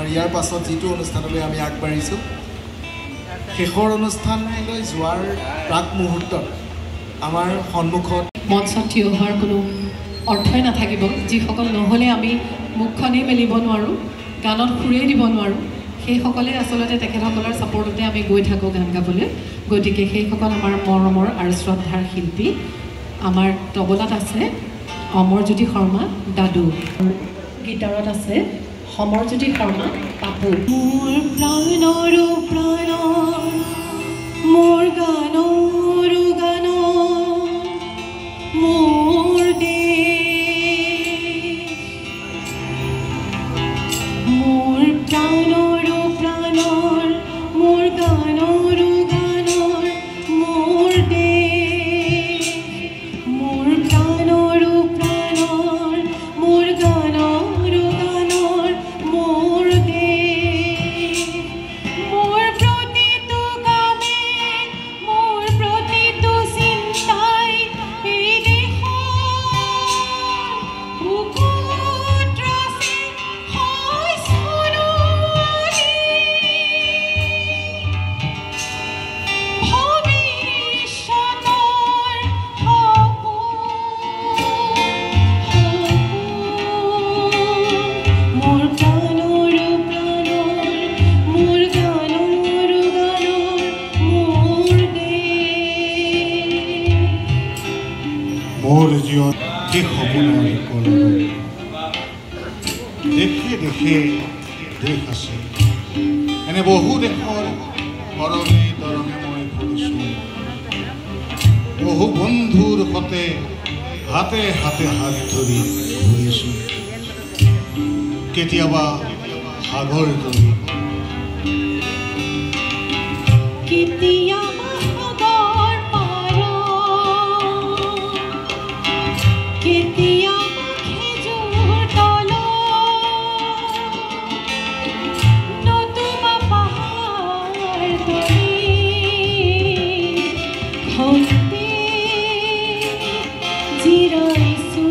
ইয়াৰ পাছত যিটো অনুষ্ঠানলৈ আমি আগবাঢ়িছোঁ শেষৰ অনুষ্ঠানলৈ যোৱাৰ প্ৰাক মুহূৰ্তত আমাৰ সন্মুখত মঞ্চত থিয় হোৱাৰ কোনো অৰ্থই নাথাকিব যিসকল নহ'লে আমি মুখখনেই মেলিব নোৱাৰোঁ গানত সুৰেই দিব নোৱাৰোঁ সেইসকলে আচলতে তেখেতসকলৰ ছাপৰ্টতে আমি গৈ থাকোঁ গান গাবলৈ গতিকে সেইসকল আমাৰ মৰমৰ আৰু শ্ৰদ্ধাৰ শিল্পী আমাৰ তবলাত আছে অমৰজ্যোতি শৰ্মা দাদু গীটাৰত আছে সমৰজ্যোতি শৰ্মা পাপু মোৰ প্ৰাণৰো প্ৰাণ মোৰ গানৰো গান মোৰ দেশ মোৰ প্ৰাণৰো প্ৰাণৰ মোৰ গানৰো গানৰ মোৰ দেশ মোৰ প্ৰাণৰো প্ৰাণৰ মোৰ গানৰো গানৰ মোৰ দেশ মোৰ প্ৰতিটো কামে মোৰ প্ৰতিটো চিন্তাই এই দেশৰ বুকুত ৰচি হয় স্মৰণি ভৱিষ্যতৰ সপোন মোৰ প্ৰাণৰো প্ৰাণৰ মোৰ গানৰো গানৰ মোৰ দেশ মোৰ জীৱন কি সপোনৰ কলম দেশে দেশে দেশ আছে এনে বহু দেশৰ ধৰণে ধৰণে মই ঘূৰিছোঁ বহু বন্ধুৰ সতে হাতে হাতে হাত ধৰি ঘূৰিছোঁ কেতিয়াবা সাগৰ তলি কেতিয়াবা সাগৰ পাৰত কেতিয়াবা খেজুৰ তলত নতুবা পাহাৰ তলি ঘৰতে জিৰাইছোঁ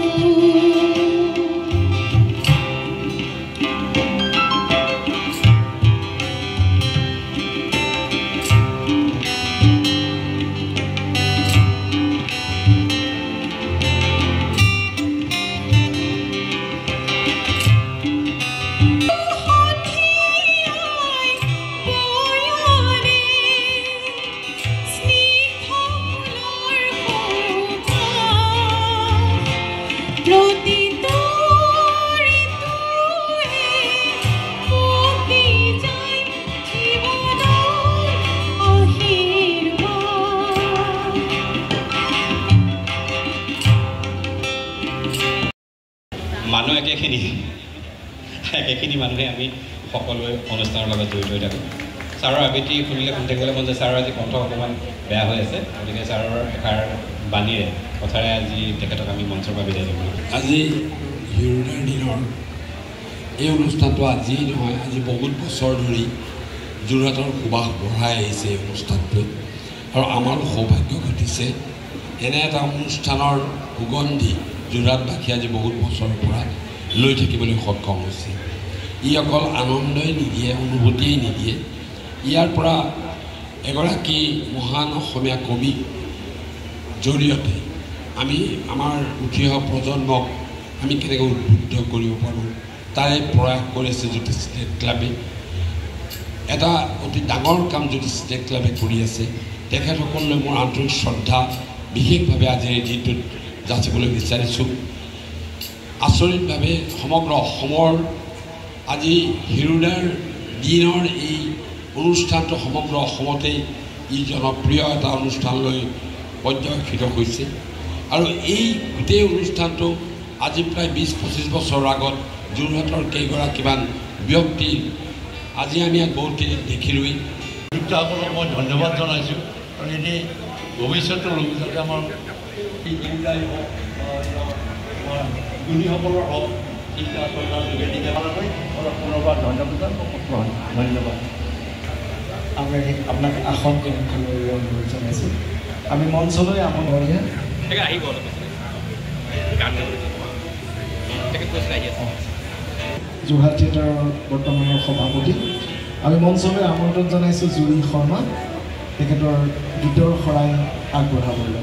সন্ধিয়াই বয়নে স্নিগ্ধ ফুলৰ সুবাস প্ৰতিটো ঋতুৱে মোক দি যায় জীৱনৰ আশীৰ্বাদ মানুহ একেখিনি মানুহে আমি সকলোৱে অনুষ্ঠানৰ লগত জড়িত হৈ থাকোঁ ছাৰৰ আবৃত্তি শুনিলে শুনি থাকিবলৈ মন যায় ছাৰৰ আজি কণ্ঠ অকণমান বেয়া হৈ আছে গতিকে ছাৰৰ এষাৰ বাণীৰে কথাৰে আজি তেখেতক আমি মঞ্চৰ পৰা বিদায় দিম আজি হিৰোদাৰ দিনৰ এই অনুষ্ঠানটো আজি নহয় আজি বহুত বছৰ ধৰি যোৰহাটৰ সুবাস বঢ়াই আহিছে এই অনুষ্ঠানটোৱে আৰু আমাৰো সৌভাগ্য ঘটিছে এনে এটা অনুষ্ঠানৰ সুগন্ধি যোৰহাটবাসী আজি বহুত বছৰৰ পৰা লৈ থাকিবলৈ সক্ষম হৈছে ই অকল আনন্দই নিদিয়ে অনুভূতিয়েই নিদিয়ে ইয়াৰ পৰা এগৰাকী মহান অসমীয়া কবি জৰিয়তে আমি আমাৰ উঠি অহা প্ৰজন্মক আমি কেনেকৈ উদ্বুদ্ধ কৰিব পাৰোঁ তাৰে প্ৰয়াস কৰিছে জ্যোতি ষ্টেট ক্লাবে এটা অতি ডাঙৰ কাম যদি স্নেক ক্লাবে কৰি আছে তেখেতসকললৈ মোৰ আন্তৰিক শ্ৰদ্ধা বিশেষভাৱে আজিৰ এই দিনটোত যাচিবলৈ বিচাৰিছোঁ আচৰিতভাৱে সমগ্ৰ অসমৰ আজি হিৰুদাৰ দিনৰ এই অনুষ্ঠানটো সমগ্ৰ অসমতেই ই জনপ্ৰিয় এটা অনুষ্ঠানলৈ পৰ্যবেক্ষিত হৈছে আৰু এই গোটেই অনুষ্ঠানটো আজি প্ৰায় 20-25 বছৰৰ আগত যোৰহাটৰ কেইগৰাকীমান ব্যক্তি আজি আমি ইয়াত বহুতখিনি দেখিলোঁই শিক্ষকসকলক মই ধন্যবাদ জনাইছোঁ আৰু এনেই ভৱিষ্যতৰ যাতে আমাৰ এই চিন্তাই হওক গুণীসকলৰ হওক চিন্তা চৰ্চাৰ যোগেদি দেৱালৈ অলপ পুনৰবাৰ ধন্যবাদ ধন্যবাদ আমি আপোনাক আসন গ্ৰহণলৈ অনুৰোধ জনাইছোঁ আমি মঞ্চলৈ আমন্ত্ৰণীয় যোৰহাট থিয়েটাৰৰ বৰ্তমানৰ সভাপতি আমি মঞ্চলৈ আমন্ত্ৰণ জনাইছোঁ জুৰি শৰ্মা তেখেতৰ গীতৰ শৰাই আগবঢ়াবলৈ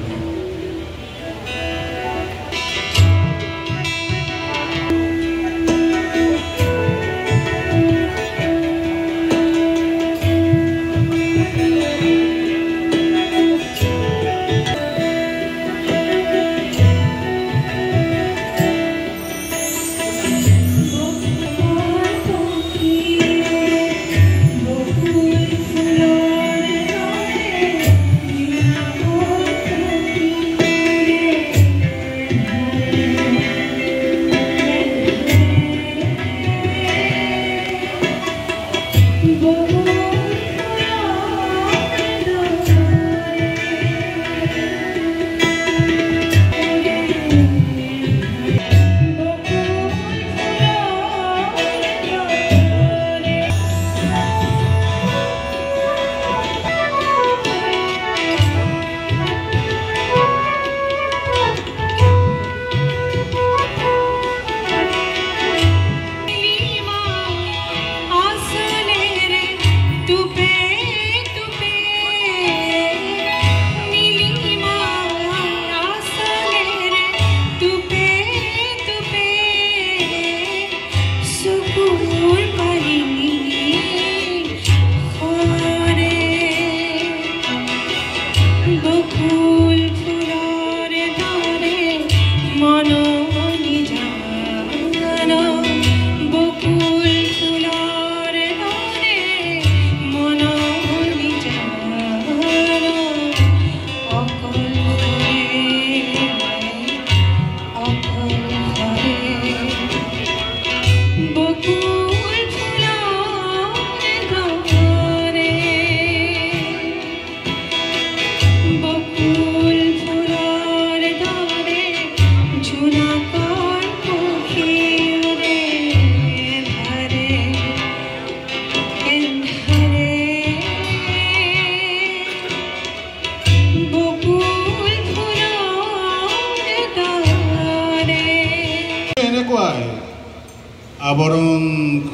আবরণ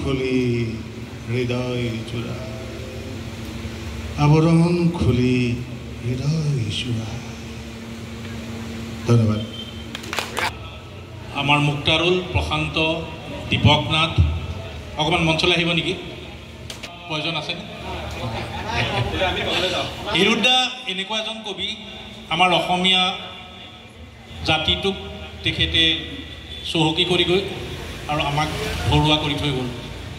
খুলি হৃদয় চূড়া আবরণ খুলি হৃদয় চূড়া ধন্যবাদ আমার মুক্তারুল প্রশান্ত দীপক নাথ অকমান মঞ্চলৈ আহিব নেকি প্রয়োজন আছে হিৰুদা এনেকুৱা এজন কবি আমাৰ অসমীয়া জাতিটোক তেখেতে চহকী কৰি গৈ আৰু আমাক ঘৰুৱা কৰি থৈ গ'ল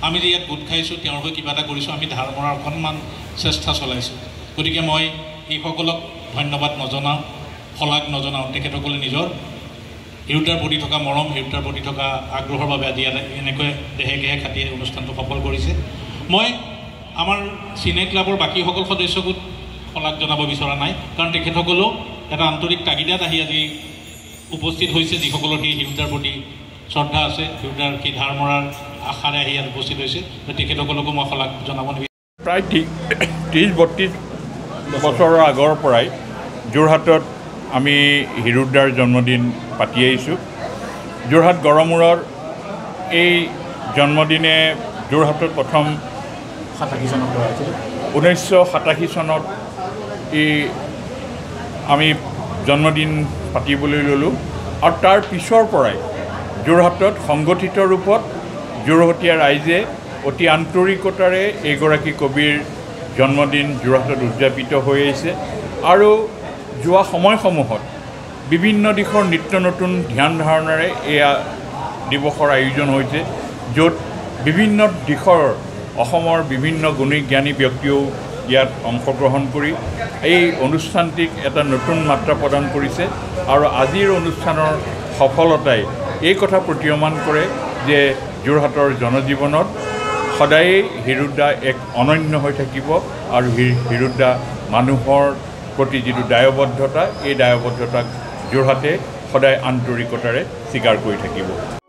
আমি যে ইয়াত গোট খাইছোঁ তেওঁৰ হৈ কিবা এটা কৰিছোঁ আমি ধাৰ মৰাৰ অকণমান চেষ্টা চলাইছোঁ গতিকে মই এইসকলক ধন্যবাদ নজনাওঁ শলাগ নজনাওঁ তেখেতসকলে নিজৰ হিৰুদাৰ প্ৰতি থকা মৰম হিৰুদাৰ প্ৰতি থকা আগ্ৰহৰ বাবে আজি এনেকৈ দেহে গেহে খাটি অনুষ্ঠানটো সফল কৰিছে মই আমাৰ চিনে ক্লাবৰ বাকীসকল সদস্যকো শলাগ জনাব বিচৰা নাই কাৰণ তেখেতসকলেও এটা আন্তৰিক তাগিদাত আহি আজি উপস্থিত হৈছে যিসকলৰ সেই হিৰুদাৰ প্ৰতি শ্ৰদ্ধা আছে হিৰুদাৰ সেই ধাৰ মৰাৰ আশাৰে আহি ইয়াত উপস্থিত হৈছে তেখেতসকলকো মই শলাগ জনাব নিবিচাৰোঁ প্ৰায় 30-32 বছৰৰ আগৰ পৰাই যোৰহাটত আমি হিৰুদাৰ জন্মদিন পাতি আহিছোঁ যোৰহাট গড়মূৰৰ এই জন্মদিনে যোৰহাটত প্ৰথম 1987 চনত এই আমি জন্মদিন পাতিবলৈ ল'লোঁ আৰু তাৰ পিছৰ পৰাই যোৰহাটত সংগঠিত ৰূপত যোৰহটীয়া ৰাইজে অতি আন্তৰিকতাৰে এইগৰাকী কবিৰ জন্মদিন যোৰহাটত উদযাপিত হৈ আহিছে আৰু যোৱা সময়সমূহত বিভিন্ন দিশৰ নিত্য নতুন ধ্যান ধাৰণাৰে এয়া দিৱসৰ আয়োজন হৈছে, য'ত বিভিন্ন দিশৰ অসমৰ বিভিন্ন গুণী জ্ঞানী ব্যক্তিয়েও ইয়াত অংশগ্ৰহণ কৰি এই অনুষ্ঠানটিক এটা নতুন মাত্ৰা প্ৰদান কৰিছে। আৰু আজিৰ অনুষ্ঠানৰ সফলতাই এই কথা প্ৰতীয়মান কৰে যে যোৰহাটৰ জনজীৱনত সদায়েই হিৰুদা এক অনন্য হৈ থাকিব আৰু হিৰুদা মানুহৰ প্ৰতি যিটো দায়বদ্ধতা, এই দায়বদ্ধতাক যোৰহাটে সদায় আন্তৰিকতাৰে স্বীকাৰ কৰি থাকিব।